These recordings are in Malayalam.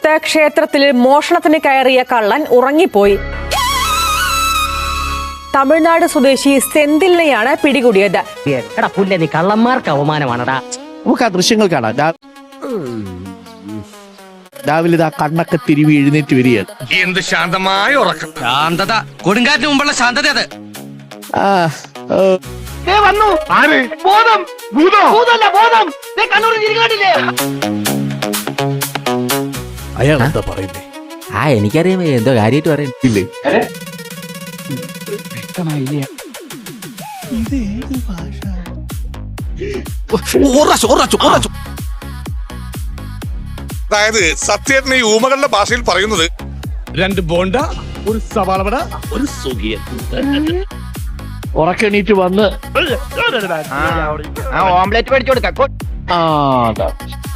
തിരുവനന്തപുരത്ത് ക്ഷേത്രത്തിൽ മോഷണത്തിന് കയറിയ കള്ളൻ ഉറങ്ങിപ്പോയി. തമിഴ്നാട് സ്വദേശി സെന്തിലിനെയാണ് പിടികൂടിയത്. കള്ളന്മാർക്ക് അവമാനമാണടാ. നമുക്ക് ആ ദൃശ്യങ്ങൾ കാണാം. രാവിലെ ഇതാ കണ്ണൊക്കെ തിരുവി എഴുന്നേറ്റ് വരികയാണ്. എന്ത് ശാന്തമായ ഉറക്കം. ശാന്തത കൊടുങ്കാറ്റിന് മുമ്പുള്ള ശാന്തത അത്. അയാൾ എന്താ പറയുന്നേ? എനിക്കറിയാം എന്തോ കാര്യമായിട്ട് പറയുന്നില്ലേ. അതായത് സത്യേട്ടന് ഈ ഊമകളുടെ ഭാഷയിൽ പറയുന്നത് 2 ബോണ്ട, ഒരു സവാളവട, ഒരു സുഖിയൻ. ഉറക്കെണീറ്റ് വന്ന് ഓംലെറ്റ് മേടിച്ചു കൊടുക്കാം.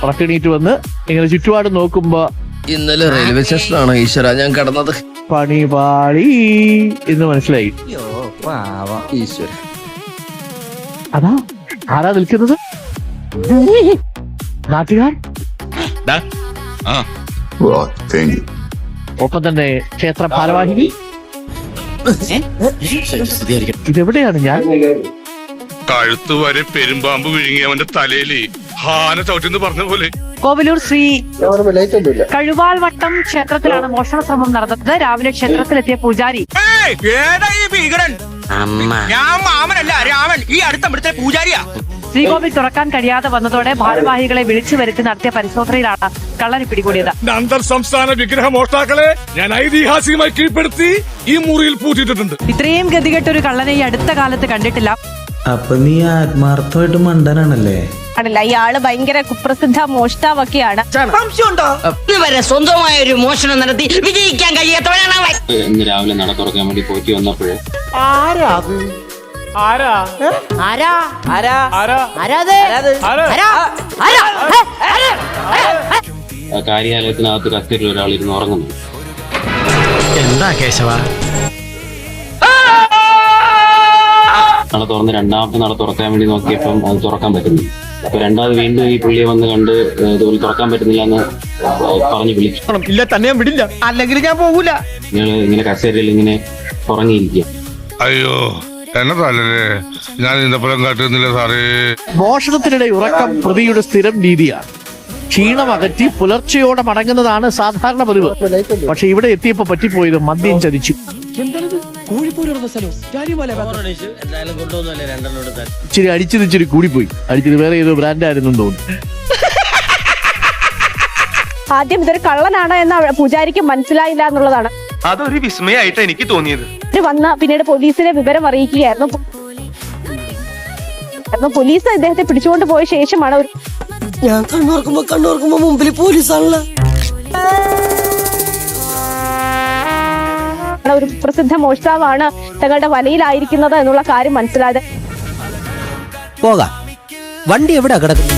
ഉറക്കെണീറ്റ് വന്ന് ഇങ്ങനെ ചുറ്റുപാട് നോക്കുമ്പോ ഇന്നലെ റെയിൽവേ സ്റ്റേഷനാണ് ഈശ്വര ഞാൻ കിടന്നത്. പണി പാളി എന്ന് മനസ്സിലായി. ഈശ്വര അതാ ആരാ നിൽക്കുന്നത്? നാട്ടുകാർ. ഒപ്പം തന്നെ ക്ഷേത്ര ഭാരവാഹിനി. ഇതെവിടെയാണ് ഞാൻ? കഴുത്ത് വരെ പെരുമ്പാമ്പ് വിഴുങ്ങി അവന്റെ തലയില് ഹാന ചവിട്ടിന്ന് പറഞ്ഞ പോലെ. കോവിലൂർ ശ്രീ കഴുവാൽ വട്ടം ക്ഷേത്രത്തിലാണ് മോഷണ ശ്രമം നടന്നത്. രാവിലെ ക്ഷേത്രത്തിലെത്തിയ പൂജാരി ഞാൻ മാമനല്ല രാമൻ, ഈ അടുത്ത പൂജാരിയാ. ശ്രീകോവിൽ തുറക്കാൻ കഴിയാതെ വന്നതോടെ ഭാരവാഹികളെ വിളിച്ചു വരുത്തി നടത്തിയ പരിശോധനയിലാണ് കള്ളനെ പിടികൂടിയത്. അന്തർ സംസ്ഥാന വിഗ്രഹ മോഷ്ടാക്കളെ ഞാൻ ഐതിഹാസികമായി കീഴ്പ്പെടുത്തി ഈ മുറിയിൽ പൂട്ടിയിട്ടുണ്ട്. ഇത്രയും ഗതികെട്ടൊരു കള്ളനെ ഈ അടുത്ത കാലത്ത് കണ്ടിട്ടില്ല. അപ്പൊ നീ ആത്മാർത്ഥമായിട്ട് മണ്ടനാണല്ലേ? അല്ല, ഇയാള് ഭയങ്കര കുപ്രസിദ്ധ മോഷ്ടാവൊക്കെയാണ്. ഇതുവരെ സ്വന്തമായ ഒരു മോഷണം നടത്തി വിജയിക്കാൻ കഴിയാത്തവരാണ്. ഇന്ന് രാവിലെ നട തുറക്കാൻ വേണ്ടി പോറ്റി വന്നപ്പോഴേ കാര്യാലയത്തിനകത്ത് കസ്റ്റഡിയിൽ ഒരാൾ ഇരുന്ന് ഉറങ്ങുന്നു. എന്താ കേശവ? നട തുറന്ന് രണ്ടാമത്തെ നട തുറക്കാൻ വേണ്ടി നോക്കിയപ്പം അത് തുറക്കാൻ പറ്റുന്നില്ല. അപ്പൊ രണ്ടാമത് വീണ്ടും ഈ പുള്ളിയെ വന്ന് കണ്ട് ഇതുപോലെ തുറക്കാൻ പറ്റുന്നില്ല എന്ന് പറഞ്ഞു വിളിച്ചു. ഇല്ല, തന്നെ ഞാൻ വിടില്ല, അല്ലെങ്കിൽ ഞാൻ പോകൂല. ഇങ്ങനെ കസേരയിൽ ഇങ്ങനെ ഉറങ്ങിയിരിക്കുക. അയ്യോ എന്നതല്ലേ ഞാൻ ഇന്നപ്പുറം കാട്ടുന്നില്ല സാറേ. മോഷണത്തിനിടെ ഉറക്കം പ്രതിയുടെ സ്ഥിരം രീതിയാണ്. ക്ഷീണം അകറ്റി പുലർച്ചയോടെ മടങ്ങുന്നതാണ് സാധാരണ പതിവ്. പക്ഷെ ഇവിടെ എത്തിയപ്പോ പറ്റിപ്പോയത് മദ്യം ചതിച്ചു. ഇച്ചിരി അടിച്ചത് ഇച്ചിരി കൂടിപ്പോയി. അടിച്ചത് വേറെ ഏതോ ബ്രാൻഡായിരുന്നു തോന്നുന്നു. ആദ്യം ഇതൊരു കള്ളനാണ് എന്ന് പൂജാരിക്ക് മനസ്സിലായില്ല എന്നുള്ളതാണ്. അതൊരു വിസ്മയായിട്ട് എനിക്ക് തോന്നിയത്. വന്ന് പിന്നീട് പോലീസിനെ വിവരം അറിയിക്കുകയായിരുന്നു. പോലീസ് ഇദ്ദേഹത്തെ പിടിച്ചുകൊണ്ട് പോയ ശേഷമാണ് ഞാൻ കണ്ണോർക്കുമ്പോ മുമ്പിൽ പോലീസാണല്ലോ. ഒരു പ്രസിദ്ധ മോഷ്ടാവാണ് തങ്ങളുടെ വലയിലായിരിക്കുന്നത് എന്നുള്ള കാര്യം മനസ്സിലായത്. പോകാം. വണ്ടി എവിടെ കിടക്കുന്നു?